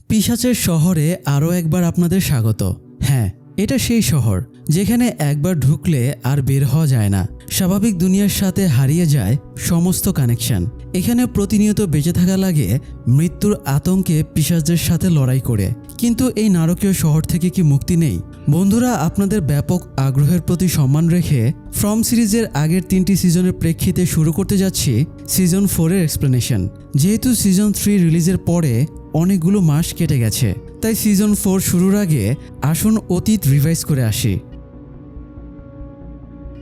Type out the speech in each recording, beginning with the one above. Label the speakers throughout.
Speaker 1: পিশাচের শহরে আরও একবার আপনাদের স্বাগত। হ্যাঁ, এটা সেই শহর যেখানে একবার ঢুকলে আর বের হওয়া যায় না। স্বাভাবিক দুনিয়ার সাথে হারিয়ে যায় সমস্ত কানেকশন। এখানে প্রতিনিয়ত বেঁচে থাকা লাগে মৃত্যুর আতঙ্কে পিশাচদের সাথে লড়াই করে। কিন্তু এই নারকীয় শহর থেকে কি মুক্তি নেই? বন্ধুরা, আপনাদের ব্যাপক আগ্রহের প্রতি সম্মান রেখে ফ্রম সিরিজের আগের 3টি সিজনের প্রেক্ষিতে শুরু করতে যাচ্ছি সিজন 4-এর এক্সপ্লেনেশন। যেহেতু সিজন 3 রিলিজের পরে অনেকগুলো মাস কেটে গেছে, তাই সিজন 4 শুরুর আগে আসুন অতীত রিভাইজ করে আসি।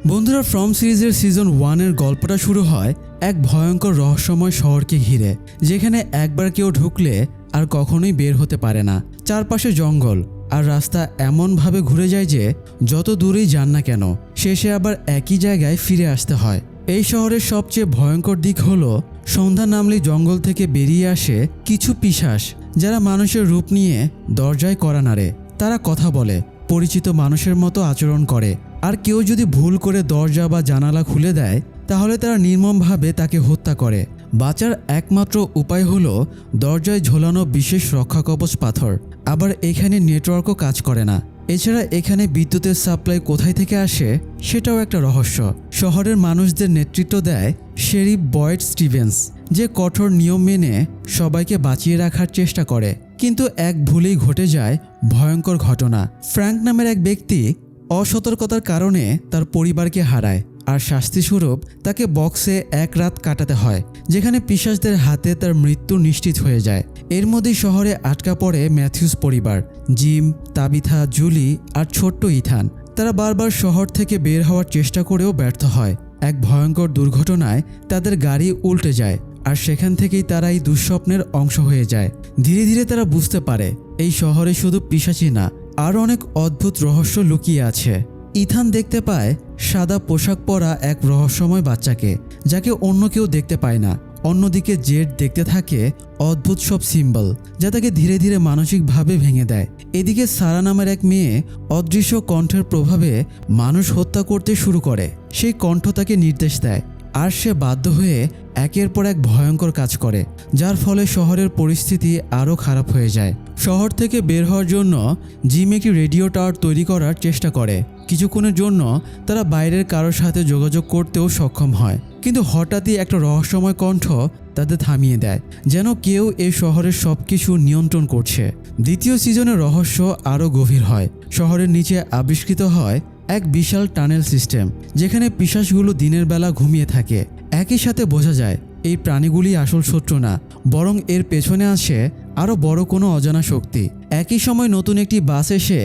Speaker 1: বন্ধুরা, ফ্রম সিরিজের সিজন 1-এর গল্পটা শুরু হয় এক ভয়ঙ্কর রহস্যময় শহরকে ঘিরে, যেখানে একবার কেউ ঢুকলে আর কখনোই বের হতে পারে না। চারপাশে জঙ্গল আর রাস্তা এমনভাবে ঘুরে যায় যে যত দূরেই যান না কেন শেষে আবার একই জায়গায় ফিরে আসতে হয়। এই শহরের সবচেয়ে ভয়ঙ্কর দিক হলো সন্ধ্যা নামলেই জঙ্গল থেকে বেরিয়ে আসে কিছু পিশাচ, যারা মানুষের রূপ নিয়ে দরজায় কড়া নাড়ে। তারা কথা বলে, পরিচিত মানুষের মতো আচরণ করে, আর কেউ যদি ভুল করে দরজা বা জানালা খুলে দেয় তাহলে তারা নির্মমভাবে তাকে হত্যা করে। বাঁচার একমাত্র উপায় হলো দরজায় ঝোলানো বিশেষ রক্ষাকবচ পাথর। আবার এখানে নেটওয়ার্কও কাজ করে না। এছাড়া এখানে বিদ্যুতের সাপ্লাই কোথায় থেকে আসে সেটাও একটা রহস্য। শহরের মানুষদের নেতৃত্ব দেয় শেরিফ বয়েড স্টিভেন্স, যে কঠোর নিয়ম মেনে সবাইকে বাঁচিয়ে রাখার চেষ্টা করে। কিন্তু এক ভুলেই ঘটে যায় ভয়ঙ্কর ঘটনা। ফ্র্যাঙ্ক নামের এক ব্যক্তি অসতর্কতার কারণে তার পরিবারকে হারায়, আর শাস্তিস্বরূপ তাকে বক্সে এক রাত কাটাতে হয়, যেখানে পিশাচদের হাতে তার মৃত্যু নিশ্চিত হয়ে যায়। এর মধ্যেই শহরে আটকা পড়ে ম্যাথিউস পরিবার, জিম, তাবিথা, জুলি আর ছোট্ট ইথান। তারা বারবার শহর থেকে বের হওয়ার চেষ্টা করেও ব্যর্থ হয়। এক ভয়ঙ্কর দুর্ঘটনায় তাদের গাড়ি উল্টে যায়, আর সেখান থেকেই তারা এই দুঃস্বপ্নের অংশ হয়ে যায়। ধীরে ধীরে তারা বুঝতে পারে এই শহরে শুধু পিশাচই না, আরও অনেক অদ্ভুত রহস্য লুকিয়ে আছে। ইথান দেখতে পায় সাদা পোশাক পরা এক রহস্যময় বাচ্চাকে, যাকে অন্য কেউ দেখতে পায় না। অন্যদিকে জেড দেখতে থাকে অদ্ভুত সব সিম্বল, যা তাকে ধীরে ধীরে মানসিকভাবে ভেঙে দেয়। এদিকে সারা নামের এক মেয়ে অদৃশ্য কণ্ঠের প্রভাবে মানুষ হত্যা করতে শুরু করে। সেই কণ্ঠ তাকে নির্দেশ দেয়, আর সে বাধ্য হয়ে একের পর এক ভয়ঙ্কর কাজ করে, যার ফলে শহরের পরিস্থিতি আরও খারাপ হয়ে যায়। শহর থেকে বের হওয়ার জন্য জিম একটি রেডিও টাওয়ার তৈরি করার চেষ্টা করে। কিছুক্ষণের জন্য তারা বাইরের কারোর সাথে যোগাযোগ করতেও সক্ষম হয়, কিন্তু হঠাৎই একটা রহস্যময় কণ্ঠ তাদের থামিয়ে দেয়, যেন কেউ এই শহরের সবকিছু নিয়ন্ত্রণ করছে। দ্বিতীয় সিজনের রহস্য আরও গভীর হয়। শহরের নিচে আবিষ্কৃত হয় এক বিশাল টানেল সিস্টেম, যেখানে পিশাচগুলো দিনের বেলা ঘুমিয়ে থাকে। একই সাথে বোঝা যায় এই প্রাণীগুলি আসল শত্রু না, বরং এর পেছনে আছে আরও বড় কোনো অজানা শক্তি। একই সময় নতুন একটি বাস এসে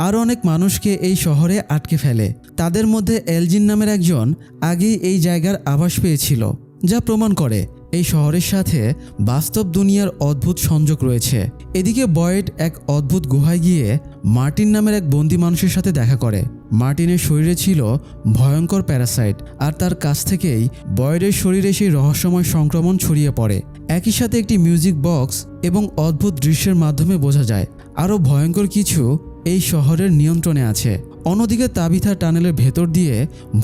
Speaker 1: আরও অনেক মানুষকে এই শহরে আটকে ফেলে। তাদের মধ্যে এলজিন নামের একজন আগেই এই জায়গার আভাস পেয়েছিল, যা প্রমাণ করে এই শহরের সাথে বাস্তব দুনিয়ার অদ্ভুত সংযোগ রয়েছে। এদিকে বয়েড এক অদ্ভুত গুহায় গিয়ে মার্টিন নামের এক বন্দি মানুষের সাথে দেখা করে। মার্টিনের শরীরে ছিল ভয়ঙ্কর প্যারাসাইট, আর তার কাছ থেকেই বয়েডের শরীরে সেই রহস্যময় সংক্রমণ ছড়িয়ে পড়ে। একই সাথে একটি মিউজিক বক্স এবং অদ্ভুত দৃশ্যের মাধ্যমে বোঝা যায় আরও ভয়ঙ্কর কিছু এই শহরের নিয়ন্ত্রণে আছে। অন্যদিকে তাবিথা টানেলের ভেতর দিয়ে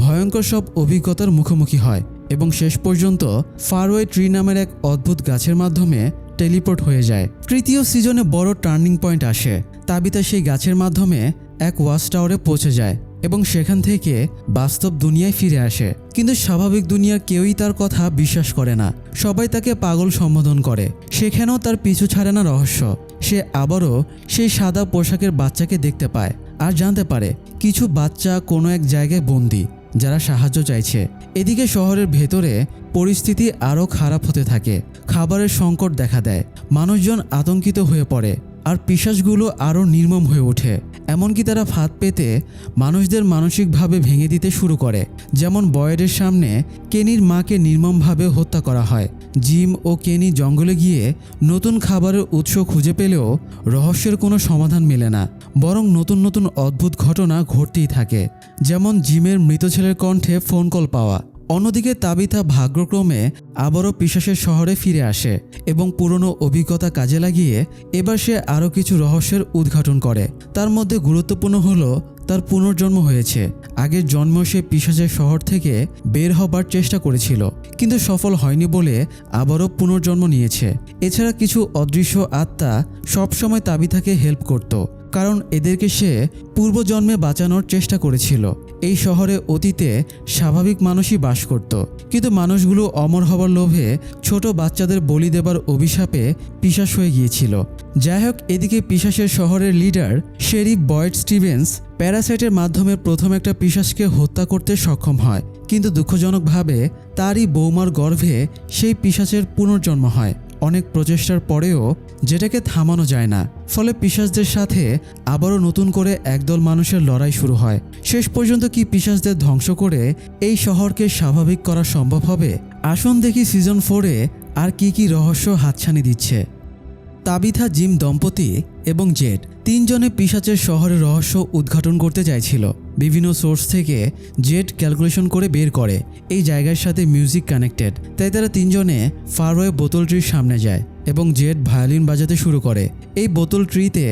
Speaker 1: ভয়ঙ্কর সব অভিজ্ঞতার মুখোমুখি হয় এবং শেষ পর্যন্ত ফারওয়ে ট্রি নামের এক অদ্ভুত গাছের মাধ্যমে টেলিপোর্ট হয়ে যায়। তৃতীয় সিজনে বড় টার্নিং পয়েন্ট আসে। তাবিথা সেই গাছের মাধ্যমে এক ওয়াচ টাওয়ারে পৌঁছে যায় এবং সেখান থেকে বাস্তব দুনিয়ায় ফিরে আসে। কিন্তু স্বাভাবিক দুনিয়ার কেউই তার কথা বিশ্বাস করে না। সবাই তাকে পাগল সম্বোধন করে। সেখানেও তার পিছু ছাড়ে না রহস্য। সে আবারও সেই সাদা পোশাকের বাচ্চাকে দেখতে পায় আর জানতে পারে কিছু বাচ্চা কোনো এক জায়গায় বন্দী, যারা সাহায্য চাইছে। এদিকে শহরের ভেতরে পরিস্থিতি আরও খারাপ হতে থাকে। খাবারের সংকট দেখা দেয়, মানুষজন আতঙ্কিত হয়ে পড়ে, আর পিশাচগুলো আরও নির্মম হয়ে ওঠে। এমনকি তারা ফাঁদ পেতে মানুষদের মানসিকভাবে ভেঙে দিতে শুরু করে। যেমন বয়েডের সামনে কেনির মাকে নির্মমভাবে হত্যা করা হয়। জিম ও কেনি জঙ্গলে গিয়ে নতুন খাবারের উৎস খুঁজে পেলেও রহস্যের কোনো সমাধান মেলে না, বরং নতুন নতুন অদ্ভুত ঘটনা ঘটতেই থাকে। যেমন জিমের মৃত ছেলের কণ্ঠে ফোন কল পাওয়া। অন্যদিকে তাবিথা ভাগ্যক্রমে আবারও পিশাচের শহরে ফিরে আসে এবং পুরনো অভিজ্ঞতা কাজে লাগিয়ে এবার সে আরও কিছু রহস্যের উদ্ঘাটন করে। তার মধ্যে গুরুত্বপূর্ণ হলো তার পুনর্জন্ম হয়েছে। আগের জন্মেও সে পিশাচের শহর থেকে বের হবার চেষ্টা করেছিল, কিন্তু সফল হয়নি বলে আবারও পুনর্জন্ম নিয়েছে। এছাড়া কিছু অদৃশ্য আত্মা সবসময় তাবিথাকে হেল্প করত, কারণ এদেরকে সে পূর্বজন্মে বাঁচানোর চেষ্টা করেছিল। এই শহরে অতীতে স্বাভাবিক মানুষই বাস করত, কিন্তু মানুষগুলো অমর হবার লোভে ছোট বাচ্চাদের বলি দেবার অভিশাপে পিশাচ হয়ে গিয়েছিল। যাই হোক, এদিকে পিশাচের শহরের লিডার শেরিফ বয়েড স্টিভেন্স প্যারাসাইটের মাধ্যমে প্রথম একটা পিশাচকে হত্যা করতে সক্ষম হয়, কিন্তু দুঃখজনকভাবে তারই বৌমার গর্ভে সেই পিশাচের পুনর্জন্ম হয়। অনেক প্রচেষ্টার পরেও যেটাকে থামানো যায় না, ফলে পিশাচদের সাথে আবারও নতুন করে একদল মানুষের লড়াই শুরু হয়। শেষ পর্যন্ত কি পিশাচদের ধ্বংস করে এই শহরকে স্বাভাবিক করা সম্ভব হবে? আসুন দেখি সিজন 4-এ আর কি কি রহস্য হাতছানি দিচ্ছে। তাবিথা, জিম দম্পতি এবং জেড তিনজনে পিশাচের শহরের রহস্য উদ্ঘাটন করতে চাইছিল। বিভিন্ন সোর্স থেকে জেড ক্যালকুলেশন করে বের করে এই জায়গার সাথে মিউজিক কানেক্টেড, তাই তারা তিনজনে ফারওয়ে বোতল ট্রির সামনে যায় এবং জেড ভায়োলিন বাজাতে শুরু করে। এই বোতল ট্রিতে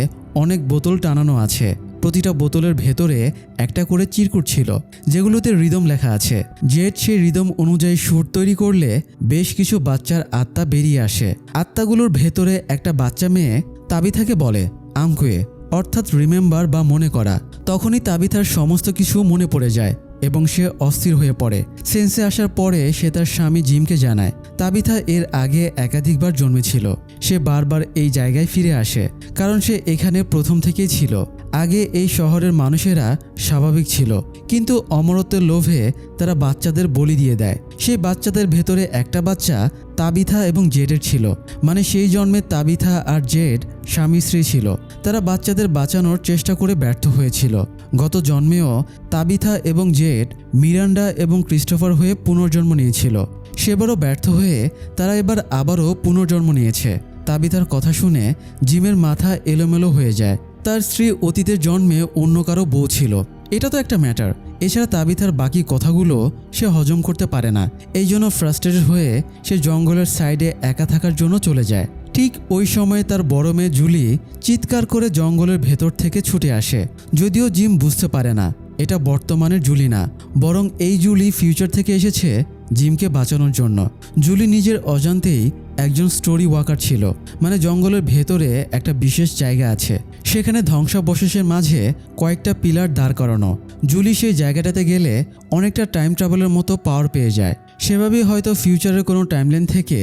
Speaker 1: অনেক বোতল টানানো আছে, প্রতিটা বোতলের ভেতরে একটা করে চিরকুট ছিল যেগুলোতে রিদম লেখা আছে। জেড সেই রিদম অনুযায়ী সুর তৈরি করলে বেশ কিছু বাচ্চার আত্মা বেরিয়ে আসে। আত্মাগুলোর ভেতরে একটা বাচ্চা মেয়ে তাবিথাকে বলে আমকুয়ে, অর্থাৎ রিমেম্বার বা মনে করা। তখনই তাবিথার সমস্ত কিছু মনে পড়ে যায় এবং সে অস্থির হয়ে পড়ে। সেন্সে আসার পরে সে তার স্বামী জিমকে জানায় তাবিথা এর আগে একাধিকবার জন্মেছিল। সে বারবার এই জায়গায় ফিরে আসে কারণ সে এখানে প্রথম থেকেই ছিল। আগে এই শহরের মানুষেরা স্বাভাবিক ছিল, কিন্তু অমরত্বের লোভে তারা বাচ্চাদের বলি দিয়ে দেয়। সেই বাচ্চাদের ভেতরে একটা বাচ্চা তাবিথা এবং জেডের ছিল, মানে সেই জন্মে তাবিথা আর জেড স্বামী স্ত্রী ছিল। তারা বাচ্চাদের বাঁচানোর চেষ্টা করে ব্যর্থ হয়েছিল। গত জন্মেও তাবিথা এবং জেড মিরান্ডা এবং ক্রিস্টোফার হয়ে পুনর্জন্ম নিয়েছিল। সেবারও ব্যর্থ হয়ে তারা এবার আবারও পুনর্জন্ম নিয়েছে। তাবিথার কথা শুনে জিমের মাথা এলোমেলো হয়ে যায়। তার স্ত্রী অতীতের জন্মে অন্য কারো বউ ছিল, এটা তো একটা ম্যাটার। এছাড়া তাবিথার বাকি কথাগুলো সে হজম করতে পারে না, এই জন্য ফ্রাস্ট্রেটেড হয়ে সে জঙ্গলের সাইডে একা থাকার জন্য চলে যায়। ঠিক ওই সময় তার বড় মেয়ে জুলি চিৎকার করে জঙ্গলের ভেতর থেকে ছুটে আসে। যদিও জিম বুঝতে পারে না এটা বর্তমানের জুলি না, বরং এই জুলি ফিউচার থেকে এসেছে জিমকে বাঁচানোর জন্য। জুলি নিজের অজান্তেই একজন স্টোরি ওয়াকার ছিল, মানে জঙ্গলের ভেতরে একটা বিশেষ জায়গা আছে, সেখানে ধ্বংসাবশেষের মাঝে কয়েকটা পিলার দাঁড় করানো। জুলি সেই জায়গাটাতে গেলে অনেকটা টাইম ট্রাভেলের মতো পাওয়ার পেয়ে যায়। সেভাবেই হয়তো ফিউচারের কোনো টাইমলাইন থেকে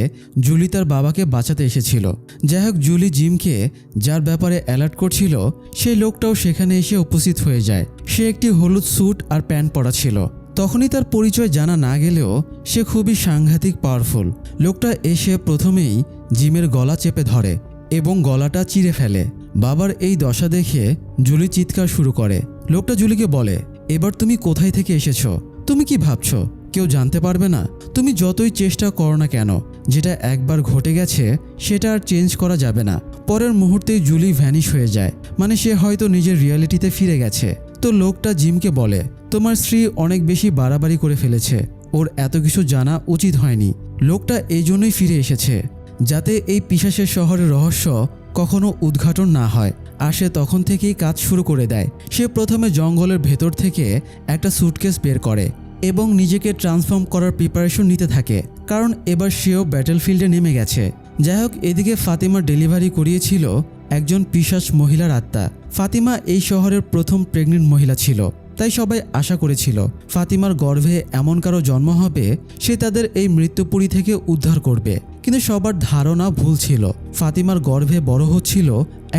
Speaker 1: জুলি তার বাবাকে বাঁচাতে এসেছিল। যাই হোক, জুলি জিমকে যার ব্যাপারে অ্যালার্ট করছিল সেই লোকটাও সেখানে এসে উপস্থিত হয়ে যায়। সে একটি হলুদ স্যুট আর প্যান্ট পরা ছিল। তখনই তার পরিচয় জানা না গেলেও সে খুবই সাংঘাতিক পাওয়ারফুল। লোকটা এসে প্রথমেই জিমের গলা চেপে ধরে এবং গলাটা চিরে ফেলে। বাবার এই দশা দেখে জুলি চিৎকার শুরু করে। লোকটা জুলিকে বলে, এবার তুমি কোথায় থেকে এসেছো? তুমি কি ভাবছো কেউ জানতে পারবে না? তুমি যতই চেষ্টা করো না কেন, যেটা একবার ঘটে গেছে সেটা আর চেঞ্জ করা যাবে না। পরের মুহূর্তেই জুলি ভ্যানিশ হয়ে যায়, মানে সে হয়তো নিজের রিয়ালিটিতে ফিরে গেছে। তো লোকটা জিমকে বলে, তোমার স্ত্রী অনেক বেশি বাড়াবাড়ি করে ফেলেছে, ওর এত কিছু জানা উচিত হয়নি। লোকটা এই জন্যই ফিরে এসেছে যাতে এই পিশাচের শহরের রহস্য কখনো উদ্ঘাটন না হয়। আর সে তখন থেকেই কাজ শুরু করে দেয়। সে প্রথমে জঙ্গলের ভেতর থেকে একটা সুটকেস বের করে এবং নিজেকে ট্রান্সফর্ম করার প্রিপারেশন নিতে থাকে, কারণ এবার সেও ব্যাটেলফিল্ডে নেমে গেছে। যাই হোক, এদিকে ফাতিমার ডেলিভারি করিয়েছিল একজন পিশাচ মহিলার আত্মা। ফাতিমা এই শহরের প্রথম প্রেগনেন্ট মহিলা ছিল, তাই সবাই আশা করেছিল ফাতিমার গর্ভে এমন কারো জন্ম হবে সে তাদের এই মৃত্যুপুরী থেকে উদ্ধার করবে। কিন্তু সবার ধারণা ভুল ছিল। ফাতিমার গর্ভে বড় হচ্ছিল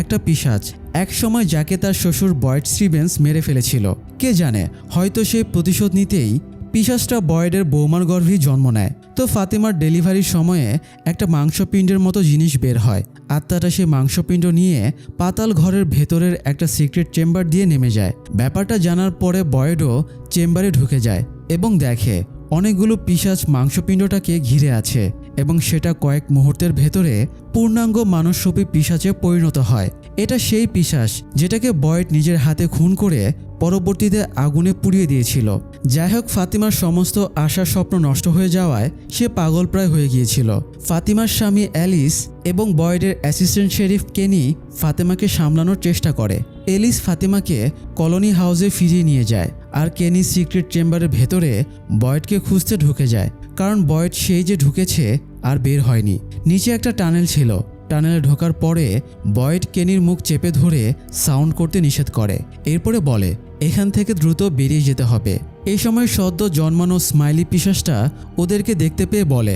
Speaker 1: একটা পিশাচ, এক সময় যাকে তার শ্বশুর বয়েড স্টিভেন্স মেরে ফেলেছিল। কে জানে, হয়তো সেই প্রতিশোধ নিতেই পিশাচটা বয়েডের বৌমার গর্ভেই জন্ম নেয়। তো ফাতিমার ডেলিভারির সময়ে একটা মাংসপিণ্ডের মতো জিনিস বের হয়। আত্মাটা সেই মাংসপিণ্ড নিয়ে পাতাল ঘরের ভেতরের একটা সিক্রেট চেম্বার দিয়ে নেমে যায়। ব্যাপারটা জানার পরে বয়েডও চেম্বারে ঢুকে যায় এবং দেখে অনেকগুলো পিশাচ মাংসপিণ্ডটাকে ঘিরে আছে এবং সেটা কয়েক মুহূর্তের ভেতরে পূর্ণাঙ্গ মানুষরূপী পিশাচে পরিণত হয়। এটা সেই পিশাচ যেটাকে বয়েড নিজের হাতে খুন করে পরবর্তীতে আগুনে পুড়িয়ে দিয়েছিল। যাই হোক, ফাতিমার সমস্ত আশার স্বপ্ন নষ্ট হয়ে যাওয়ায় সে পাগলপ্রায় হয়ে গিয়েছিল। ফাতিমার স্বামী অ্যালিস এবং বয়েডের অ্যাসিস্ট্যান্ট শেরিফ কেনি ফাতিমাকে সামলানোর চেষ্টা করে, এলিস ফাতিমাকে কলোনি হাউসে ফিরিয়ে নিয়ে যায় আর কেনি সিক্রেট চেম্বারের ভেতরে বয়েডকে খুঁজতে ঢুকে যায়, কারণ বয়েড সেই যে ঢুকেছে আর বের হয়নি। নিচে একটা টানেল ছিল। টানেলে ঢোকার পরে বয়েড কেনির মুখ চেপে ধরে সাউন্ড করতে নিষেধ করে। এরপরে বলে এখান থেকে দ্রুত বেরিয়ে যেতে হবে। এই সময় সদ্য জন্মানো স্মাইলি পিশাচটা ওদেরকে দেখতে পেয়ে বলে,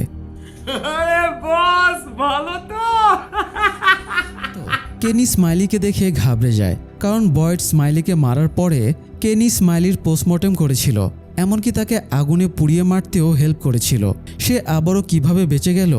Speaker 2: আরে বস ভালো তো।
Speaker 1: কেনি স্মাইলিকে দেখে ঘাবড়ে যায়, কারণ বয়েড স্মাইলিকে মারার পরে কেনি স্মাইলির পোস্টমর্টেম করেছিল, এমনকি তাকে আগুনে পুড়িয়ে মারতেও হেল্প করেছিল। সে আবারও কিভাবে বেঁচে গেল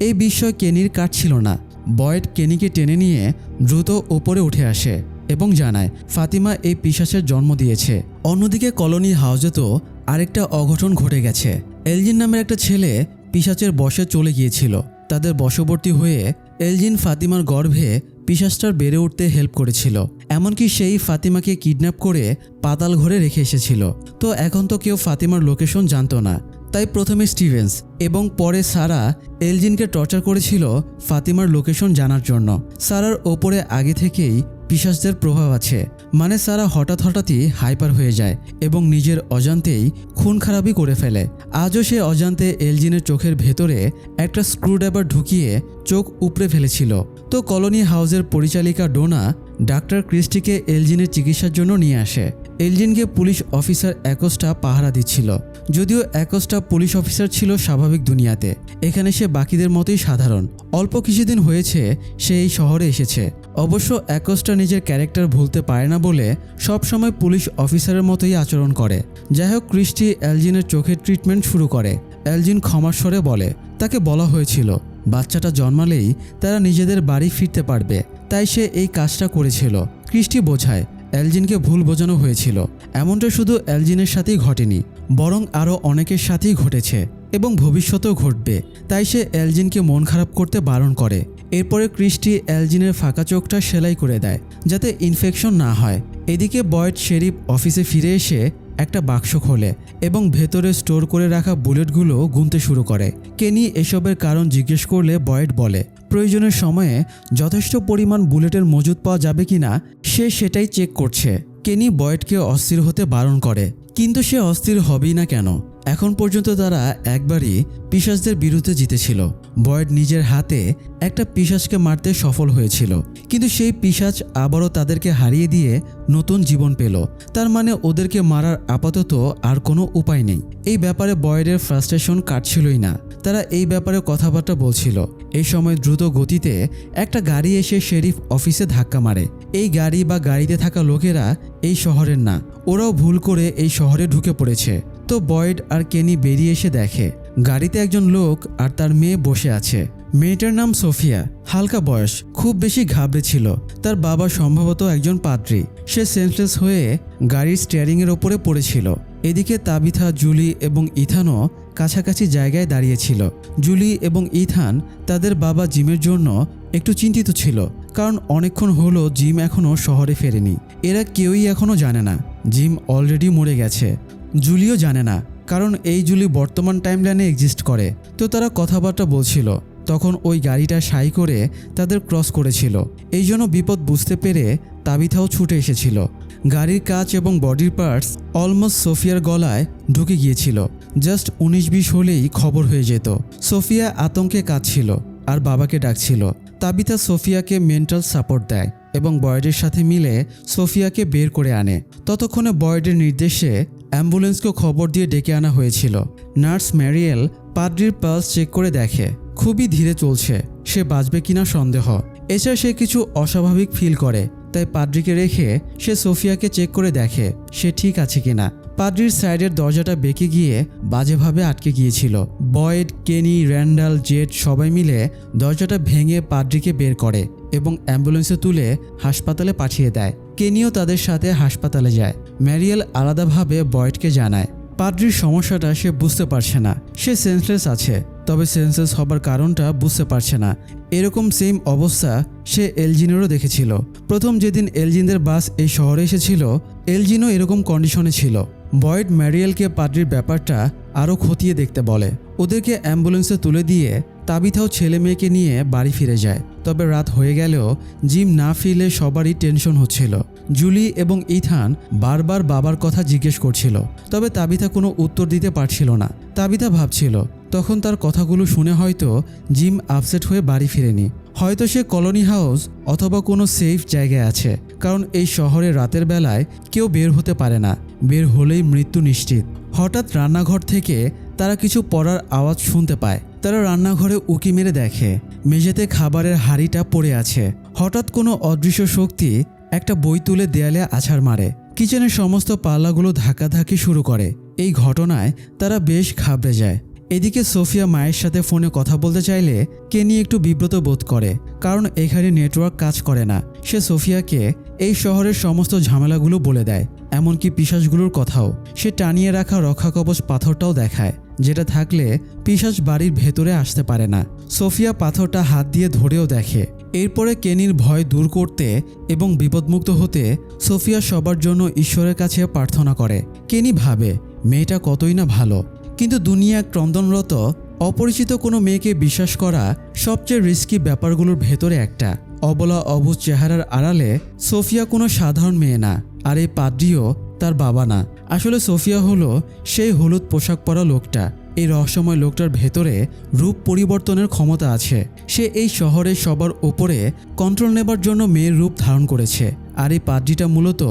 Speaker 1: এই বিষয় কেনির কাটছিল না। বয়েড কেনিকে টেনে নিয়ে দ্রুত ওপরে উঠে আসে এবং জানায় ফাতিমা এই পিশাচের জন্ম দিয়েছে। অন্যদিকে কলোনি হাউসে তো আরেকটা অঘটন ঘটে গেছে। এলজিন নামের একটা ছেলে পিশাচের বশে চলে গিয়েছিল। তাদের বশবর্তী হয়ে এলজিন ফাতিমার গর্ভে পিশাচটার বেড়ে উঠতে হেল্প করেছিল, এমনকি সেই ফাতিমাকে কিডন্যাপ করে পাতাল ঘরে রেখে এসেছিল। তো এখন তো কেউ ফাতিমার লোকেশন জানতো না, তাই প্রথমে স্টিভেন্স এবং পরে সারা এলজিনকে টর্চার করেছিল ফাতিমার লোকেশন জানার জন্য। সারার ওপরে আগে থেকেই পিশাচদের প্রভাব আছে, মানে সারা হঠাৎই হাইপার হয়ে যায় এবং নিজের অজান্তেই খুন খারাপি করে ফেলে। আজও সে অজান্তে এলজিনের চোখের ভেতরে একটা স্ক্রুড্রাইভার ঢুকিয়ে চোখ উপড়ে ফেলেছিল। তো কলোনি হাউসের পরিচালিকা ডোনা ডাক্তার ক্রিস্টিকে এলজিনের চিকিৎসার জন্য নিয়ে আসে। এলজিনকে পুলিশ অফিসার অ্যাকোস্টা পাহারা দিচ্ছিল। যদিও অ্যাকোস্টা পুলিশ অফিসার ছিল স্বাভাবিক দুনিয়াতে, এখানে সে বাকিদের মতোই সাধারণ। অল্প কিছুদিন হয়েছে সে এই শহরে এসেছে। অবশ্য অ্যাকোস্টা নিজের ক্যারেক্টার ভুলতে পারে না বলে সবসময় পুলিশ অফিসারের মতোই আচরণ করে। যাই হোক, ক্রিস্টি এলজিনের চোখের ট্রিটমেন্ট শুরু করে। এলজিন ক্ষমার স্বরে বলে তাকে বলা হয়েছিল বাচ্চাটা জন্মালেই তারা নিজেদের বাড়ি ফিরতে পারবে, তাই সে এই কাজটা করেছিল। ক্রিস্টি বোঝায় এলজিনকে ভুল বোঝানো হয়েছিল। এমনটা শুধু এলজিনের সাথেই ঘটেনি, বরং আরও অনেকের সাথেই ঘটেছে এবং ভবিষ্যতেও ঘটবে। তাই সে এলজিনকে মন খারাপ করতে বারণ করে। এরপরে ক্রিস্টি এলজিনের ফাঁকা চোখটা সেলাই করে দেয় যাতে ইনফেকশন না হয়। এদিকে বয়েড শেরিফ অফিসে ফিরে এসে একটা বাক্স খোলে এবং ভেতরে স্টোর করে রাখা বুলেটগুলো গুনতে শুরু করে। কেনি এসবের কারণ জিজ্ঞেস করলে বয়েড বলে প্রয়োজনের সময়ে যথেষ্ট পরিমাণ বুলেটের মজুদ পাওয়া যাবে কিনা সে সেটাই চেক করছে। কেনি বয়েডকে অস্থির হতে বারণ করে, কিন্তু সে অস্থির হবেই না কেন? এখন পর্যন্ত তারা একবারই পিশাচদের বিরুদ্ধে জিতেছিল। বয়েড নিজের হাতে একটা পিশাচকে মারতে সফল হয়েছিল, কিন্তু সেই পিশাচ আবারও তাদেরকে হারিয়ে দিয়ে নতুন জীবন পেল। তার মানে ওদেরকে মারার আপাতত আর কোনো উপায় নেই। এই ব্যাপারে বয়েডের ফ্রাস্ট্রেশন কাটছিলই না। তারা এই ব্যাপারে কথাবার্তা বলছিল। এই সময় দ্রুত গতিতে একটা গাড়ি এসে শেরিফ অফিসে ধাক্কা মারে। এই গাড়ি বা গাড়িতে থাকা লোকেরা এই শহরের না, ওরাও ভুল করে এই শহরে ঢুকে পড়েছে। তো বয়েড আর কেনি বেরিয়ে এসে দেখে গাড়িতে একজন লোক আর তার মেয়ে বসে আছে। মেয়েটার নাম সোফিয়া, হালকা বয়স, খুব বেশি ঘাবড়ে ছিল। তার বাবা সম্ভবত একজন পাদ্রী। সে সেন্সলেস হয়ে গাড়ির স্টিয়ারিংয়ের ওপরে পড়েছিল। এদিকে তাবিথা, জুলি এবং ইথানও কাছাকাছি জায়গায় দাঁড়িয়েছিল। জুলি এবং ইথান তাদের বাবা জিমের জন্য একটু চিন্তিত ছিল, কারণ অনেকক্ষণ হলো জিম এখনও শহরে ফেরেনি। এরা কেউই এখনও জানে না জিম অলরেডি মরে গেছে। জুলিও জানে না, কারণ এই জুলি বর্তমান টাইমলাইনে এক্সিস্ট করে। তো তারা কথাবার্তা বলছিল, তখন ওই গাড়িটা সাই করে তাদের ক্রস করেছিল। এই জন্য বিপদ বুঝতে পেরে তাবিথাও ছুটে এসেছিল। গাড়ির কাচ এবং বডির পার্টস অলমোস্ট সোফিয়ার গলায় ঢুকে গিয়েছিল। জাস্ট 19-20 হলেই খবর হয়ে যেত। সোফিয়া আতঙ্কে কাঁদছিল আর বাবাকে ডাকছিল। তাবিথা সোফিয়াকে মেন্টাল সাপোর্ট দেয় এবং বয়েডের সাথে মিলে সোফিয়াকে বের করে আনে। ততক্ষণে বয়েডের নির্দেশে অ্যাম্বুলেন্সকে খবর দিয়ে ডেকে আনা হয়েছিল। নার্স ম্যারিয়েল পাদ্রির পালস চেক করে দেখে খুবই ধীরে চলছে, সে বাঁচবে কিনা সন্দেহ। এছাড়া সে কিছু অস্বাভাবিক ফিল করে, তাই পাদ্রিকে রেখে সে সোফিয়াকে চেক করে দেখে সে ঠিক আছে কিনা। পাদ্রির সাইডের দরজাটা বেঁকে গিয়ে বাজেভাবে আটকে গিয়েছিল। বয়েড, কেনি, র্যান্ডাল, জেড সবাই মিলে দরজাটা ভেঙে পাদ্রিকে বের করে এবং অ্যাম্বুলেন্সে তুলে হাসপাতালে পাঠিয়ে দেয়। কেনিও তাদের সাথে হাসপাতালে যায়। ম্যারিয়েল আলাদাভাবে বয়েডকে জানায় পাদ্রির সমস্যাটা সে বুঝতে পারছে না। সে সেন্সলেস আছে, তবে সেন্সলেস হবার কারণটা বুঝতে পারছে না। এরকম সেম অবস্থা সে এলজিনেরও দেখেছিল। প্রথম যেদিন এলজিনদের বাস এই শহরে এসেছিল, এলজিনও এরকম কন্ডিশনে ছিল। বয়েড ম্যারিয়েলকে পাদ্রির ব্যাপারটা আরও খতিয়ে দেখতে বলে। ওদেরকে অ্যাম্বুলেন্সে তুলে দিয়ে তাবিথাও ছেলে মেয়েকে নিয়ে বাড়ি ফিরে যায়। তবে রাত হয়ে গেলেও জিম না ফিরলে সবারই টেনশন হচ্ছিল। জুলি এবং ইথান বারবার বাবার কথা জিজ্ঞেস করছিল, তবে তাবিথা কোনো উত্তর দিতে পারছিল না। তাবিথা ভাবছিল তখন তার কথাগুলো শুনে হয়তো জিম আপসেট হয়ে বাড়ি ফিরেনি, হয়তো সে কলোনি হাউস অথবা কোনো সেফ জায়গায় আছে, কারণ এই শহরে রাতের বেলায় কেউ বের হতে পারে না, বের হলেই মৃত্যু নিশ্চিত। হঠাৎ রান্নাঘর থেকে তারা কিছু পড়ার আওয়াজ শুনতে পায়। তারা রান্নাঘরে উকি মেরে দেখে মেঝেতে খাবারের হাঁড়িটা পড়ে আছে। হঠাৎ কোনো অদৃশ্য শক্তি একটা বই তুলে দেয়ালে আছাড় মারে। কিচেনের সমস্ত পাল্লাগুলো ধাক্কাধাক্কি শুরু করে। এই ঘটনায় তারা বেশ ঘাবড়ে যায়। এদিকে সোফিয়া মায়ের সাথে ফোনে কথা বলতে চাইলে কেনি একটু বিব্রত বোধ করে, কারণ এখানে নেটওয়ার্ক কাজ করে না। সে সোফিয়াকে এই শহরের সমস্ত ঝামেলাগুলো বলে দেয়, এমনকি পিশাচগুলোর কথাও। সে টানিয়ে রাখা রক্ষাকবচ পাথরটাও দেখায়, যেটা থাকলে পিশাচ বাড়ির ভেতরে আসতে পারে না। সোফিয়া পাথরটা হাত দিয়ে ধরেও দেখে। এরপরে কেনির ভয় দূর করতে এবং বিপদমুক্ত হতে সোফিয়া সবার জন্য ঈশ্বরের কাছে প্রার্থনা করে। কেনি ভাবে মেয়েটা কতই না ভালো, কিন্তু দুনিয়া ক্রন্দনরত অপরিচিত কোনো মেয়েকে বিশ্বাস করা সবচেয়ে রিস্কি ব্যাপারগুলোর ভেতরে একটা। অবলা অবুঝ চেহারার আড়ালে সোফিয়া কোনো সাধারণ মেয়ে না, আর এই পাদ্রিও তার বাবা না। আসলে সোফিয়া হলো সেই হলুদ পোশাক পরা লোকটা। এই রহস্যময় লোকটার ভেতরে রূপ পরিবর্তনের ক্ষমতা আছে। সে এই শহরের সবার ওপরে কন্ট্রোল নেবার জন্য মেয়ের রূপ ধারণ করেছে। আর এই পাদ্রিটা মূলত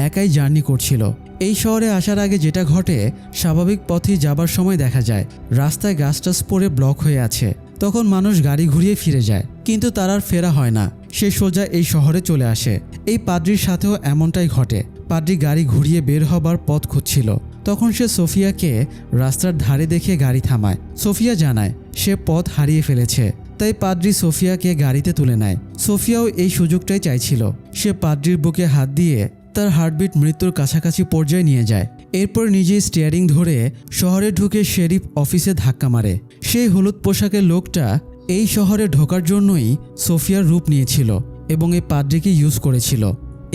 Speaker 1: একাই জার্নি করছিল। এই শহরে আসার আগে যেটা ঘটে, স্বাভাবিক পথে যাবার সময় দেখা যায় রাস্তায় গাছটাছ পড়ে ব্লক হয়ে আছে। তখন মানুষ গাড়ি ঘুরিয়ে ফিরে যায়, কিন্তু তার আর ফেরা হয় না। সে সোজা এই শহরে চলে আসে। এই পাদ্রির সাথেও এমনটাই ঘটে। পাদ্রি গাড়ি ঘুরিয়ে বের হবার পথ খুঁজছিল। তখন সে সোফিয়াকে রাস্তার ধারে দেখে গাড়ি থামায়। সোফিয়া জানায় সে পথ হারিয়ে ফেলেছে, তাই পাদ্রি সোফিয়াকে গাড়িতে তুলে নেয়। সোফিয়াও এই সুযোগটাই চাইছিল। সে পাদ্রির বুকে হাত দিয়ে তার হার্টবিট মৃত্যুর কাছাকাছি পর্যায়ে নিয়ে যায়। এরপর নিজেই স্টিয়ারিং ধরে শহরে ঢুকে শেরিফ অফিসে ধাক্কা মারে। সেই হলুদ পোশাকের লোকটা এই শহরে ঢোকার জন্যই সোফিয়ার রূপ নিয়েছিল এবং এই পাদ্রিকে ইউজ করেছিল।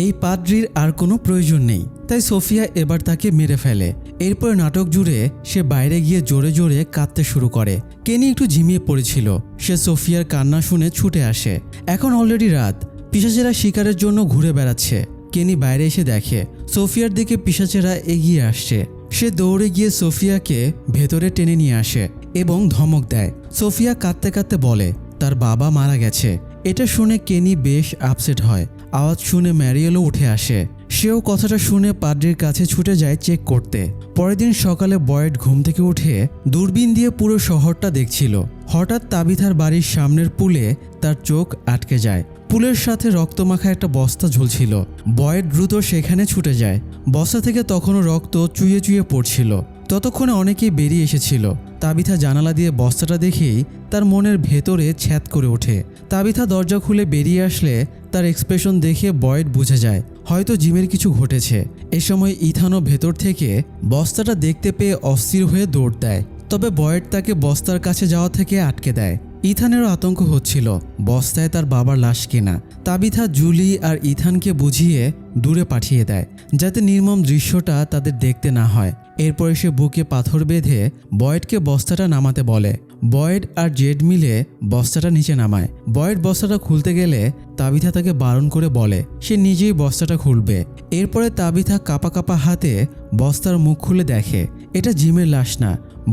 Speaker 1: এই পাদ্রির আর কোনো প্রয়োজন নেই, তাই সোফিয়া এবার তাকে মেরে ফেলে। এরপর নাটক জুড়ে সে বাইরে গিয়ে জোরে জোরে কাঁদতে শুরু করে। কেনি একটু ঝিমিয়ে পড়েছিল। সে সোফিয়ার কান্না শুনে ছুটে আসে। এখন অলরেডি রাত, পিশাচেরা শিকারের জন্য ঘুরে বেড়াচ্ছে। কেনি বাইরে এসে দেখে সোফিয়ার দিকে পিশাচেরা এগিয়ে আসছে। সে দৌড়ে গিয়ে সোফিয়াকে ভেতরে টেনে নিয়ে আসে এবং ধমক দেয়। সোফিয়া কাঁদতে কাঁদতে বলে তার বাবা মারা গেছে। এটা শুনে কেনি বেশ আপসেট হয়। আওয়াজ শুনে ম্যারিয়েলও উঠে আসে। সেও কথাটা শুনে পাদ্রির কাছে ছুটে যায় চেক করতে। পরের দিন সকালে বয়েড ঘুম থেকে উঠে দূরবীন দিয়ে পুরো শহরটা দেখছিল। হঠাৎ তাবিথার বাড়ির সামনের পুলে তার চোখ আটকে যায়। পুলের সাথে রক্তমাখা একটা বস্তা ঝুলছিল। বয়েড দ্রুত সেখানে ছুটে যায়। বস্তা থেকে তখনও রক্ত চুইয়ে চুইয়ে পড়ছিল। ততক্ষণে অনেকেই বেরিয়ে এসেছিল। তাবিথা জানালা দিয়ে বস্তাটা দেখেই তার মনের ভেতরে ছ্যাদ করে ওঠে। তাবিথা দরজা খুলে বেরিয়ে আসলে তার এক্সপ্রেশন দেখে বয়েড বুঝে যায় হয়তো জিমের কিছু ঘটেছে। এ সময় ইথানও ভেতর থেকে বস্তাটা দেখতে পেয়ে অস্থির হয়ে দৌড় দেয়, তবে বয়েড তাকে বস্তার কাছে যাওয়া থেকে আটকে দেয়। ইথানেরও আতঙ্ক হচ্ছিল বস্তায় তার বাবার লাশ কিনা। তাবিথা জুলি আর ইথানকে বুঝিয়ে দূরে পাঠিয়ে দেয়, যাতে নির্মম দৃশ্যটা তাদের দেখতে না হয়। এরপরে সে বুকে পাথর বেঁধে বয়েডকে বস্তাটা নামাতে বলে। বয়েড আর জেড মিলে বস্তাটা নিচে নামায়। বয়েড বস্তাটা খুলতে গেলে তাবিথা তাকে বারণ করে বলে সে নিজেই বস্তাটা খুলবে। এরপরে তাবিথা কাঁপা কাঁপা হাতে বস্তার মুখ খুলে দেখে এটা জিমের লাশ না,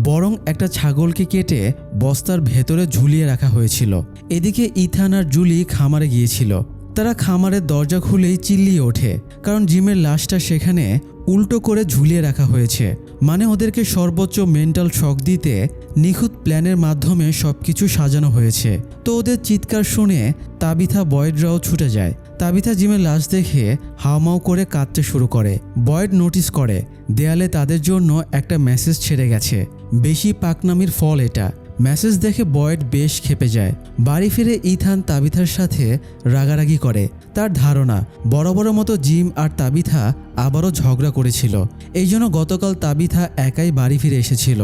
Speaker 1: বরং একটা ছাগলকে কেটে বস্তার ভেতরে ঝুলিয়ে রাখা হয়েছিল। এদিকে ইথান আর জুলি খামারে গিয়েছিল। তারা খামারের দরজা খুলেই চিল্লিয়ে ওঠে, কারণ জিমের লাশটা সেখানে উল্টো করে ঝুলিয়ে রাখা হয়েছে। মানে ওদেরকে সর্বোচ্চ মেন্টাল শক দিতে নিখুঁত প্ল্যানের মাধ্যমে সবকিছু সাজানো হয়েছে। তো ওদের চিৎকার শুনে তাবিথা বয়েডরাও ছুটে যায়। তাবিথা জিমের লাশ দেখে হাওমাও করে কাঁদতে শুরু করে। বয়েড নোটিস করে দেয়ালে তাদের জন্য একটা মেসেজ ছেড়ে গেছে। বেশি পাকনামির ফল এটা। মেসেজ দেখে বয়েড বেশ ক্ষেপে যায়। বাড়ি ফিরে ইথান তাবিথার সাথে রাগারাগি করে। তার ধারণা বরাবরের মতো জিম আর তাবিথা আবারও ঝগড়া করেছিল। এই জন্য গতকাল তাবিথা একাই বাড়ি ফিরে এসেছিল।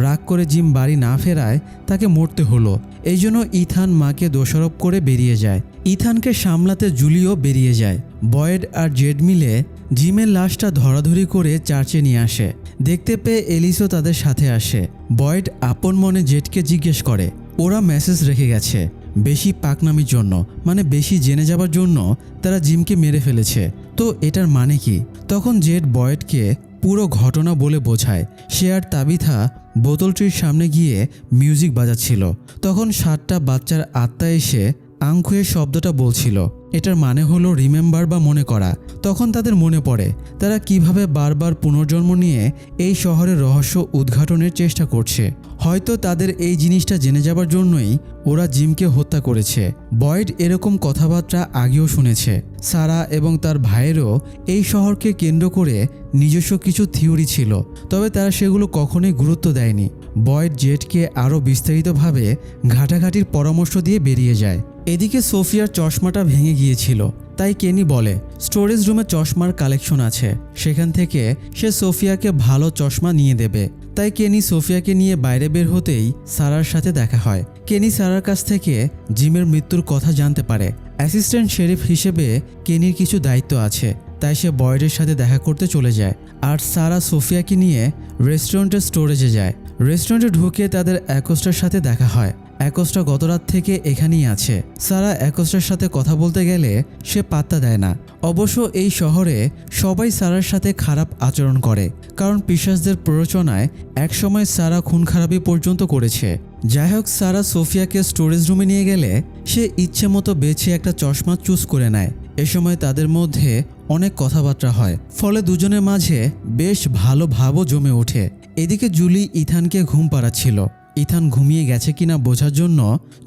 Speaker 1: রাগ করে জিম বাড়ি না ফেরায় তাকে মরতে হলো। এই জন্য ইথান মাকে দোষারোপ করে বেরিয়ে যায়। ইথানকে সামলাতে জুলিও বেরিয়ে যায়। বয়েড আর জেড মিলে জিমের লাশটা ধরাধরি করে চার্চে নিয়ে আসে। দেখতে পেয়ে এলিসও তাদের সাথে আসে। বয়েড আপন মনে জেডকে জিজ্ঞেস করে ওরা মেসেজ রেখে গেছে বেশি পাকনামির জন্য, মানে বেশি জেনে যাবার জন্য তারা জিমকে মেরে ফেলেছে। তো এটার মানে কি? তখন জেড বয়েডকে পুরো ঘটনা বলে বোঝায়। সে আর তাবিথা বোতলটির সামনে গিয়ে মিউজিক বাজাচ্ছিল। তখন 7টা বাচ্চার আত্মা এসে আংখুয়ের শব্দটা বলছিল। এটার মানে হলো রিমেম্বার বা মনে করা। তখন তাদের মনে পড়ে তারা কিভাবে বারবার পুনর্জন্ম নিয়ে এই শহরের রহস্য উদ্ঘাটনের চেষ্টা করছে। হয়তো তাদের এই জিনিসটা জেনে যাবার জন্যই ওরা জিমকে হত্যা করেছে। বয়েড এরকম কথাবার্তা আগেও শুনেছে। সারা এবং তার ভাইয়েরও এই শহরকে কেন্দ্র করে নিজস্ব কিছু থিওরি ছিল, তবে তারা সেগুলো কখনোই গুরুত্ব দেয়নি। বয়েড জেডকে আরও বিস্তারিতভাবে ঘাটাঘাটির পরামর্শ দিয়ে বেরিয়ে যায়। এদিকে সোফিয়ার চশমাটা ভেঙে গিয়েছিল, তাই কেনি বলে স্টোরেজ রুমে চশমার কালেকশন আছে, সেখান থেকে সে সোফিয়াকে ভালো চশমা নিয়ে দেবে। তাই কেনি সোফিয়াকে নিয়ে বাইরে বের হতেই সারার সাথে দেখা হয়। কেনি সারার কাছ থেকে জিমের মৃত্যুর কথা জানতে পারে। অ্যাসিস্ট্যান্ট শেরিফ হিসেবে কেনির কিছু দায়িত্ব আছে, তাই সে বয়েডের সাথে দেখা করতে চলে যায়। আর সারা সোফিয়াকে নিয়ে রেস্টুরেন্টের স্টোরেজে যায়। রেস্টুরেন্টে ঢুকে তাদের অ্যাকোস্টার সাথে দেখা হয়। অ্যাকোস্টা গত রাত থেকে এখানেই আছে। সারা অ্যাকোস্টার সাথে কথা বলতে গেলে সে পাত্তা দেয় না। অবশ্য এই শহরে সবাই সারার সাথে খারাপ আচরণ করে, কারণ পিশাচদের প্ররোচনায় একসময় সারা খুন খারাপি পর্যন্ত করেছে। যাই হোক, সারা সোফিয়াকে স্টোরেজ রুমে নিয়ে গেলে সে ইচ্ছে মতো বেছে একটা চশমা চুজ করে নেয়। এ সময় তাদের মধ্যে অনেক কথাবার্তা হয়, ফলে দুজনের মাঝে বেশ ভালো ভাবও জমে ওঠে। এদিকে জুলি ইথানকে ঘুম পাড়াচ্ছিল। ইথান ঘুমিয়ে গেছে কিনা বোঝার জন্য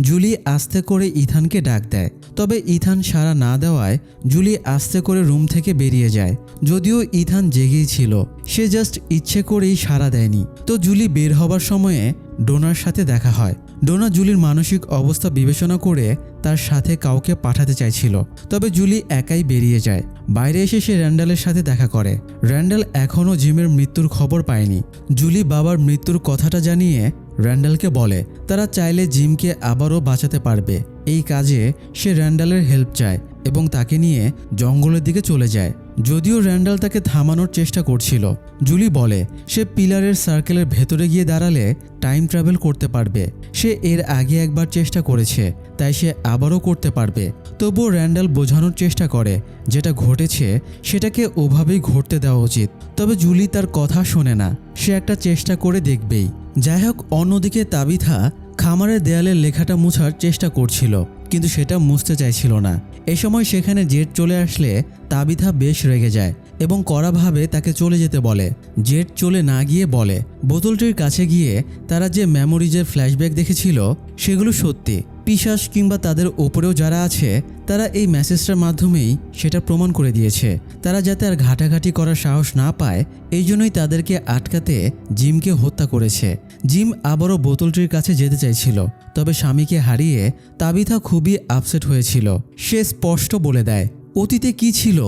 Speaker 1: জুলি আস্তে করে ইথানকে ডাক দেয়, তবে ইথান সাড়া না দেওয়ায় জুলি আস্তে করে রুম থেকে বেরিয়ে যায়। যদিও ইথান জেগেই ছিল, সে জাস্ট ইচ্ছে করেই সাড়া দেয়নি। তো জুলি বের হবার সময়ে ডোনার সাথে দেখা হয়। ডোনা জুলির মানসিক অবস্থা বিবেচনা করে তার সাথে কাউকে পাঠাতে চাইছিল, তবে জুলি একাই বেরিয়ে যায়। বাইরে এসে সে র্যান্ডালের সাথে দেখা করে। র্যান্ডাল এখনও জিমের মৃত্যুর খবর পায়নি। জুলি বাবার মৃত্যুর কথাটা জানিয়ে র্যান্ডালকে বলে তারা চাইলে জিমকে আবারও বাঁচাতে পারবে। এই কাজে সে র্যান্ডালের হেল্প চায় এবং তাকে নিয়ে জঙ্গলের দিকে চলে যায়। যদিও র্যান্ডাল তাকে থামানোর চেষ্টা করছিল, জুলি বলে সে পিলারের সার্কেলের ভেতরে গিয়ে দাঁড়ালে টাইম ট্রাভেল করতে পারবে। সে এর আগে একবার চেষ্টা করেছে, তাই সে আবারও করতে পারবে। তবুও র্যান্ডাল বোঝানোর চেষ্টা করে যেটা ঘটেছে সেটাকে ওভাবেই ঘটতে দেওয়া উচিত। তবে জুলি তার কথা শোনে না, সে একটা চেষ্টা করে দেখবেই। যাই হোক, অন্যদিকে তাবিথা খামারের দেয়ালের লেখাটা মুছার চেষ্টা করছিল, কিন্তু সেটা মুছতে চাইছিল না। এ সময় সেখানে জেড চলে আসলে তাবিথা বেশ রেগে যায় এবং কড়াভাবে তাকে চলে যেতে বলে। জেড চলে না গিয়ে বলে বোতলটির কাছে গিয়ে তারা যে মেমোরিজের ফ্ল্যাশব্যাক দেখেছিল সেগুলো সত্যি। পিশাচ কিংবা তাদের ওপরেও যারা আছে তারা এই মেসেজটার মাধ্যমেই সেটা প্রমাণ করে দিয়েছে। তারা যাতে আর ঘাটাঘাটি করার সাহস না পায়, এই জন্যই তাদেরকে আটকাতে জিমকে হত্যা করেছে। জিম আবারও বোতলটির কাছে যেতে চাইছিল, তবে স্বামীকে হারিয়ে তাবিথা খুবই আপসেট হয়েছিল। সে স্পষ্ট বলে দেয় অতীতে কি ছিল,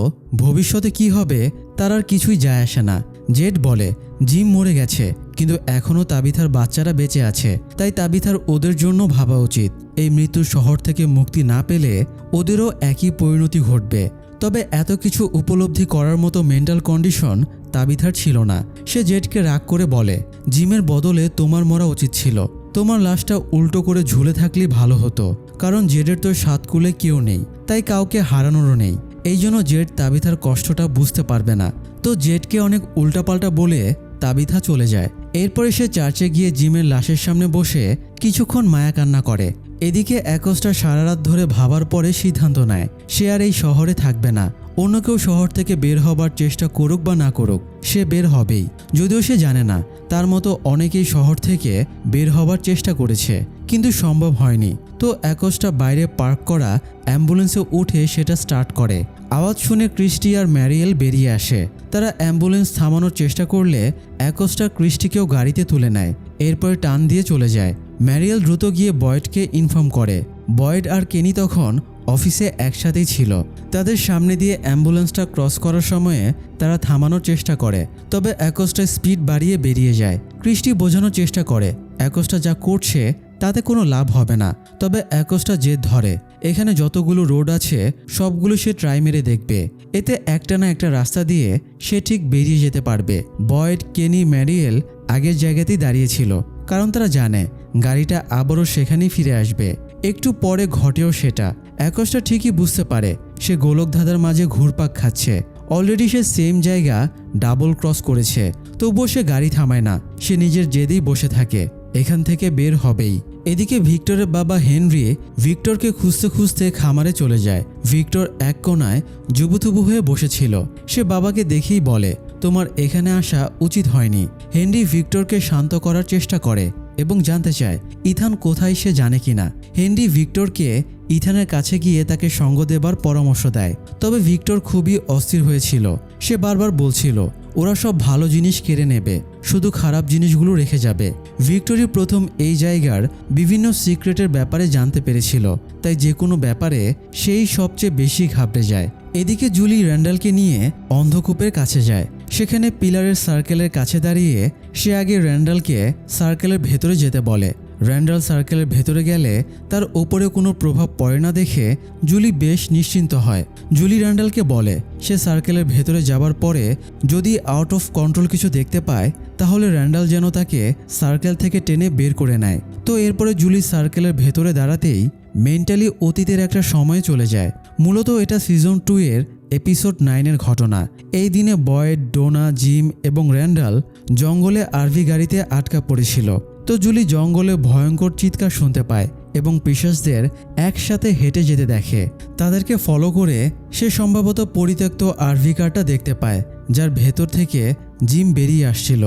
Speaker 1: ভবিষ্যতে কি হবে তার আর কিছুই যায় আসে না। জেড বলে জিম মরে গেছে, কিন্তু এখনও তাবিথার বাচ্চারা বেঁচে আছে, তাই তাবিথার ওদের জন্য ভাবা উচিত। এই মৃত্যুর শহর থেকে মুক্তি না পেলে ওদেরও একই পরিণতি ঘটবে। তবে এত কিছু উপলব্ধি করার মতো মেন্টাল কন্ডিশন তাবিথার ছিল না। সে জেডকে রাগ করে বলে জিমের বদলে তোমার মরা উচিত ছিল। তোমার লাশটা উল্টো করে ঝুলে থাকলেই ভালো হতো, কারণ জেডের তো সাতকুলে কেউ নেই, তাই কাউকে হারানোরও নেই। এই জন্য জেড তাবিথার কষ্টটা বুঝতে পারবে না। তো জেডকে অনেক উল্টাপাল্টা বলে তাবিথা চলে যায়। এরপরে সে চার্চে গিয়ে জিমের লাশের সামনে বসে কিছুক্ষণ মায়া কান্না করে। এদিকে অ্যাকোস্টা সারা রাত ধরে ভাবার পরে সিদ্ধান্ত নেয় সে আর এই শহরে থাকবে না। অন্য কেউ শহর থেকে বের হবার চেষ্টা করুক বা না করুক, সে বের হবেই। যদিও সে জানে না তার মতো অনেকেই শহর থেকে বের হবার চেষ্টা করেছে, কিন্তু সম্ভব হয়নি। তো অ্যাকোস্টা বাইরে পার্ক করা অ্যাম্বুলেন্সে উঠে সেটা স্টার্ট করে। আওয়াজ শুনে ক্রিস্টি আর ম্যারিয়েল বেরিয়ে আসে। তারা অ্যাম্বুলেন্স থামানোর চেষ্টা করলে অ্যাকোস্টা ক্রিস্টিকেও গাড়িতে তুলে নেয়, এরপরে টান দিয়ে চলে যায়। ম্যারিয়েল দ্রুত গিয়ে বয়েডকে ইনফর্ম করে। বয়েড আর কেনি তখন অফিসে একসাথেই ছিল। তাদের সামনে দিয়ে অ্যাম্বুলেন্সটা ক্রস করার সময়ে তারা থামানোর চেষ্টা করে, তবে অ্যাকোস্টা স্পিড বাড়িয়ে বেরিয়ে যায়। ক্রিস্টি বোঝানোর চেষ্টা করে অ্যাকোস্টা যা করছে তাতে কোনো লাভ হবে না, তবে অ্যাকোস্টা জেদ ধরে এখানে যতগুলো রোড আছে সবগুলো সে ট্রাই মেরে দেখবে, এতে একটা না একটা রাস্তা দিয়ে সে ঠিক বেরিয়ে যেতে পারবে। বয়েড, কেনি, ম্যারিয়েল আগের জায়গাতেই দাঁড়িয়েছিল, কারণ তারা জানে গাড়িটা আবারও সেখানেই ফিরে আসবে। একটু পরে ঘটেও সেটা। অ্যাকোস্টা ঠিকই বুঝতে পারে সে গোলকধাঁধার মাঝে ঘুরপাক খাচ্ছে। অলরেডি সে সেম জায়গা ডাবল ক্রস করেছে, তবুও সে গাড়ি থামায় না। সে নিজের জেদেই বসে থাকে, এখান থেকে বের হবেই। এদিকে ভিক্টরের বাবা হেনরি ভিক্টরকে খুঁজতে খুঁজতে খামারে চলে যায়। ভিক্টর এক কোণায় জুবুথুবু হয়ে বসেছিল। সে বাবাকে দেখেই বলে, তোমার এখানে আসা উচিত হয়নি। হেনরি ভিক্টরকে শান্ত করার চেষ্টা করে এবং জানতে চায় ইথান কোথায়, সে জানে কিনা। হেনরি ভিক্টরকে ইথানের কাছে গিয়ে তাকে সঙ্গ দেবার পরামর্শ দেয়। তবে ভিক্টর খুবই অস্থির হয়েছিল। সে বারবার বলছিল ওরা সব ভালো জিনিস কেড়ে নেবে, শুধু খারাপ জিনিসগুলো রেখে যাবে। ভিক্টরি প্রথম এই জায়গার বিভিন্ন সিক্রেটের ব্যাপারে জানতে পেরেছিল, তাই যে কোনো ব্যাপারে সেই সবচেয়ে বেশি ঘাবড়ে যায়। এদিকে জুলি র্যান্ডালকে নিয়ে অন্ধকূপের কাছে যায়। সেখানে পিলারের সার্কেলের কাছে দাঁড়িয়ে সে আগে র্যান্ডালকে সার্কেলের ভেতরে যেতে বলে। র্যান্ডাল সার্কেলের ভেতরে গেলে তার ওপরে কোনো প্রভাব পড়ে না দেখে জুলি বেশ নিশ্চিন্ত হয়। জুলি র্যান্ডালকে বলে সে সার্কেলের ভেতরে যাবার পরে যদি আউট অফ কন্ট্রোল কিছু দেখতে পায় তাহলে র্যান্ডাল যেন তাকে সার্কেল থেকে টেনে বের করে নেয়। তো এরপরে জুলি সার্কেলের ভেতরে দাঁড়াতেই মেন্টালি অতীতের একটা সময়ে চলে যায়। মূলত এটা সিজন 2 এর এপিসোড 9 এর ঘটনা। এই দিনে বয়েড, ডোনা, জিম এবং র্যান্ডাল জঙ্গলে আরভি গাড়িতে আটকা পড়েছিল। তো জুলি জঙ্গলে ভয়ঙ্কর চিৎকার শুনতে পায় এবং পিশাচদের একসাথে হেঁটে যেতে দেখে। তাদেরকে ফলো করে সে সম্ভবত পরিত্যক্ত আরভি কারটা দেখতে পায়, যার ভেতর থেকে জিম বেরিয়ে আসছিল।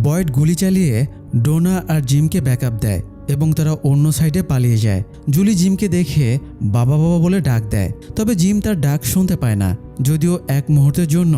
Speaker 1: বয়েড গুলি চালিয়ে ডোনা আর জিমকে ব্যাকআপ দেয় এবং তারা অন্য সাইডে পালিয়ে যায়। জুলি জিমকে দেখে বাবা বাবা বলে ডাক দেয়, তবে জিম তার ডাক শুনতে পায় না। যদিও এক মুহূর্তের জন্য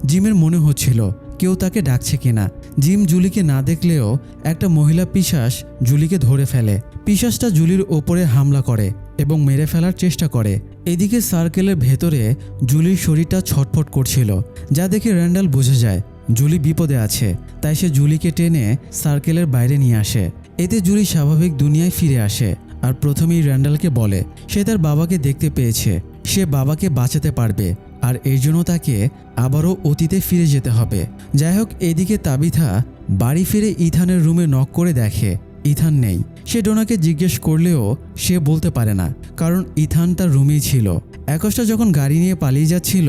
Speaker 1: জিমের মনে হচ্ছিল কেউ তাকে ডাকছে কিনা। জিম জুলিকে না দেখলেও একটা মহিলা পিশাচ জুলিকে ধরে ফেলে। পিশাচটা জুলির ওপরে হামলা করে এবং মেরে ফেলার চেষ্টা করে। এদিকে সার্কেলের ভেতরে জুলির শরীরটা ছটফট করছিল, যা দেখে র্যান্ডাল বুঝে যায় জুলি বিপদে আছে। তাই সে জুলিকে টেনে সার্কেলের বাইরে নিয়ে আসে। এতে জুলি স্বাভাবিক দুনিয়ায় ফিরে আসে আর প্রথমেই র্যান্ডালকে বলে সে তার বাবাকে দেখতে পেয়েছে, সে বাবাকে বাঁচাতে পারবে আর এই জন্য তাকে আবারও অতীতে ফিরে যেতে হবে। যাই হোক, এদিকে তাবিথা বাড়ি ফিরে ইথানের রুমে নক করে দেখে ইথান নেই। সে ডোনাকে জিজ্ঞেস করলেও সে বলতে পারে না, কারণ ইথান তার রুমেই ছিল। অ্যাকোস্টা যখন গাড়ি নিয়ে পালিয়ে যাচ্ছিল,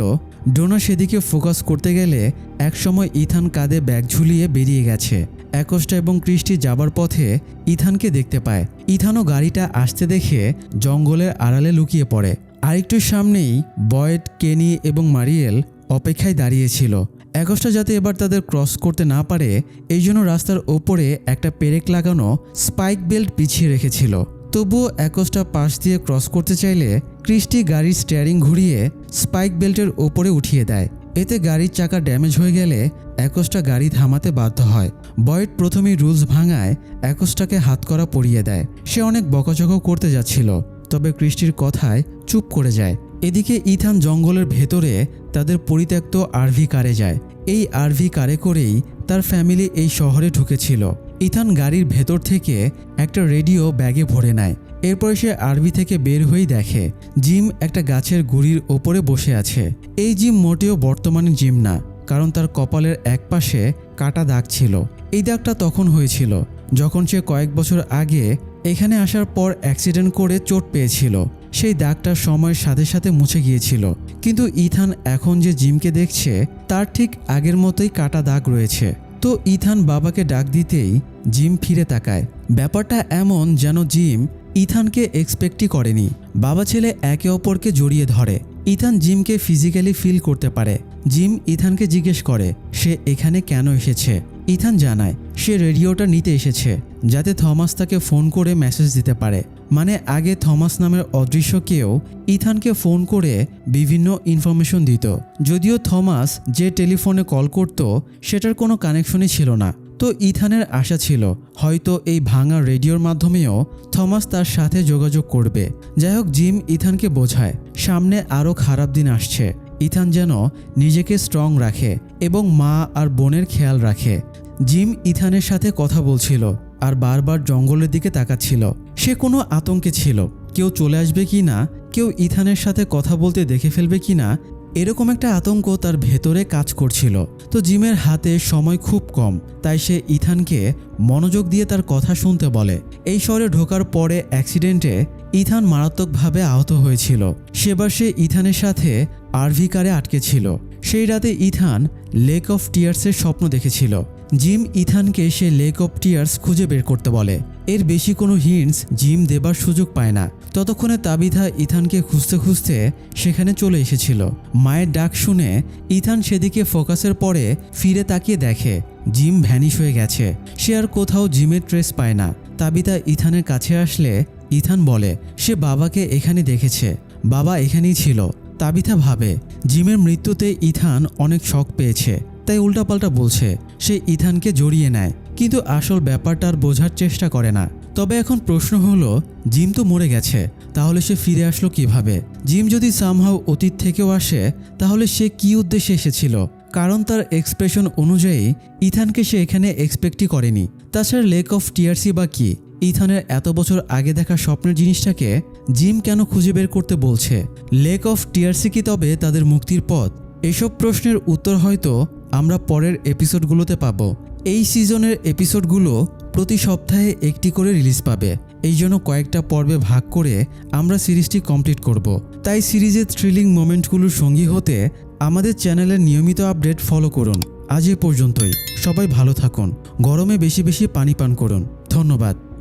Speaker 1: ডোনা সেদিকে ফোকাস করতে গেলে একসময় ইথান কাঁধে ব্যাগ ঝুলিয়ে বেরিয়ে গেছে। অ্যাকোস্টা এবং ক্রিস্টি যাবার পথে ইথানকে দেখতে পায়। ইথানও গাড়িটা আসতে দেখে জঙ্গলের আড়ালে লুকিয়ে পড়ে। আরেকটু সামনেই বয়েড, কেনি এবং মারিয়েল অপেক্ষায় দাঁড়িয়েছিল। অ্যাকোস্টা যাতে এবার তাদের ক্রস করতে না পারে এই জন্য রাস্তার ওপরে একটা পেরেক লাগানো স্পাইক বেল্ট বিছিয়ে রেখেছিল। তবুও অ্যাকোস্টা পাশ দিয়ে ক্রস করতে চাইলে ক্রিস্টি গাড়ির স্টিয়ারিং ঘুরিয়ে স্পাইক বেল্টের ওপরে উঠিয়ে দেয়। এতে গাড়ির চাকা ড্যামেজ হয়ে গেলে অ্যাকোস্টা গাড়ি থামাতে বাধ্য হয়। বয়েড প্রথমেই রুলস ভাঙায় অ্যাকোস্টাকে হাতকড়া পরিয়ে দেয়। সে অনেক বকাঝকা করতে যাচ্ছিল, তবে ক্রিস্টির কথায় চুপ করে যায়। এদিকে ইথান জঙ্গলের ভেতরে তাদের পরিত্যক্ত আরভি কারে যায়। এই আরভি কারে করেই তার ফ্যামিলি এই শহরে ঢুকেছিল। ইথান গাড়ির ভেতর থেকে একটা রেডিও ব্যাগে ভরে নেয়। এরপরে সে আরভি থেকে বের হয়েই দেখে জিম একটা গাছের গুড়ির ওপরে বসে আছে। এই জিম মোটেও বর্তমানে জিম না, কারণ তার কপালের একপাশে কাটা দাগ ছিল। এই দাগটা তখন হয়েছিল যখন সে কয়েক বছর আগে এখানে আসার পর অ্যাক্সিডেন্ট করে চোট পেয়েছিল। সেই দাগটা সময়ের সাথে সাথে মুছে গিয়েছিল, কিন্তু ইথান এখন যে জিমকে দেখছে তার ঠিক আগের মতোই কাটা দাগ রয়েছে। তো ইথান বাবাকে ডাক দিতেই জিম ফিরে তাকায়। ব্যাপারটা এমন যেন জিম ইথানকে এক্সপেক্টই করেনি। বাবা ছেলে একে অপরকে জড়িয়ে ধরে। ইথান জিমকে ফিজিক্যালি ফিল করতে পারে। জিম ইথানকে জিজ্ঞেস করে সে এখানে কেন এসেছে। ইথান জানায় সে রেডিওটা নিতে এসেছে যাতে থমাস তাকে ফোন করে মেসেজ দিতে পারে। মানে আগে থমাস নামের অদৃশ্য কেউ ইথানকে ফোন করে বিভিন্ন ইনফরমেশন দিত। যদিও থমাস যে টেলিফোনে কল করত সেটার কোনো কানেকশনই ছিল না। তো ইথানের আশা ছিল হয়তো এই ভাঙা রেডিওর মাধ্যমেও থমাস তার সাথে যোগাযোগ করবে। যাই হোক, জিম ইথানকে বোঝায় সামনে আরও খারাপ দিন আসছে। ইথান যেন নিজেকে স্ট্রং রাখে এবং মা আর বোনের খেয়াল রাখে। জিম ইথানের সাথে কথা বলছিল আর বারবার জঙ্গলের দিকে তাকাচ্ছিল। সে কোনো আতঙ্কে ছিল, কেউ চলে আসবে কি না, কেউ ইথানের সাথে কথা বলতে দেখে ফেলবে কি না, এরকম একটা আতঙ্ক তার ভেতরে কাজ করছিল। তো জিমের হাতে সময় খুব কম, তাই সে ইথানকে মনোযোগ দিয়ে তার কথা শুনতে বলে। এই শহরে ঢোকার পরে অ্যাক্সিডেন্টে ইথান মারাত্মকভাবে আহত হয়েছিল। সেবার সে ইথানের সাথে আরভি কারে আটকে ছিল। সেই রাতে ইথান লেক অফ টিয়ার্সের স্বপ্ন দেখেছিল। জিম ইথানকে সে লেক অফ টিয়ার্স খুঁজে বের করতে বলে। এর বেশি কোনো হিন্টস জিম দেবার সুযোগ পায় না। ততক্ষণে তাবিথা ইথানকে খুঁজতে খুঁজতে সেখানে চলে এসেছিল। মায়ের ডাক শুনে ইথান সেদিকে ফোকাসের পরে ফিরে তাকিয়ে দেখে জিম ভ্যানিশ হয়ে গেছে। সে আর কোথাও জিমের ট্রেস পায় না। তাবিথা ইথানের কাছে আসলে ইথান বলে সে বাবাকে এখানে দেখেছে, বাবা এখানেই ছিল। তাবিথা ভাবে জিমের মৃত্যুতে ইথান অনেক শক পেয়েছে, তাই উল্টাপাল্টা বলছে। সে ইথানকে জড়িয়ে নেয়, কিন্তু আসল ব্যাপারটা আর বোঝার চেষ্টা করে না। তবে এখন প্রশ্ন হলো, জিম তো মরে গেছে, তাহলে সে ফিরে আসলো কিভাবে? জিম যদি সামহাও অতীত থেকেও আসে, তাহলে সে কি উদ্দেশ্যে এসেছিল? কারণ তার এক্সপ্রেশন অনুযায়ী ইথানকে সে এখানে এক্সপেক্টই করেনি। তাছাড়া লেক অফ টিয়ার্সই বা কি? ইথানের এত বছর আগে দেখা স্বপ্নের জিনিসটাকে জিম কেন খুঁজে বের করতে বলছে? লেক অফ টিয়ার্সই কি তবে তাদের মুক্তির পথ? এসব প্রশ্নের উত্তর হয়তো আমরা পরের এপিসোডগুলোতে পাব। এই সিজনের এপিসোডগুলো প্রতি সপ্তাহে একটি করে রিলিজ পাবে। এই জন্য কয়েকটা পর্বে ভাগ করে আমরা সিরিজটি কমপ্লিট করব। তাই সিরিজের থ্রিলিং মোমেন্টগুলোর সঙ্গী হতে আমাদের চ্যানেলের নিয়মিত আপডেট ফলো করুন। আজ এ পর্যন্তই। সবাই ভালো থাকুন, গরমে বেশি বেশি পানি পান করুন। ধন্যবাদ।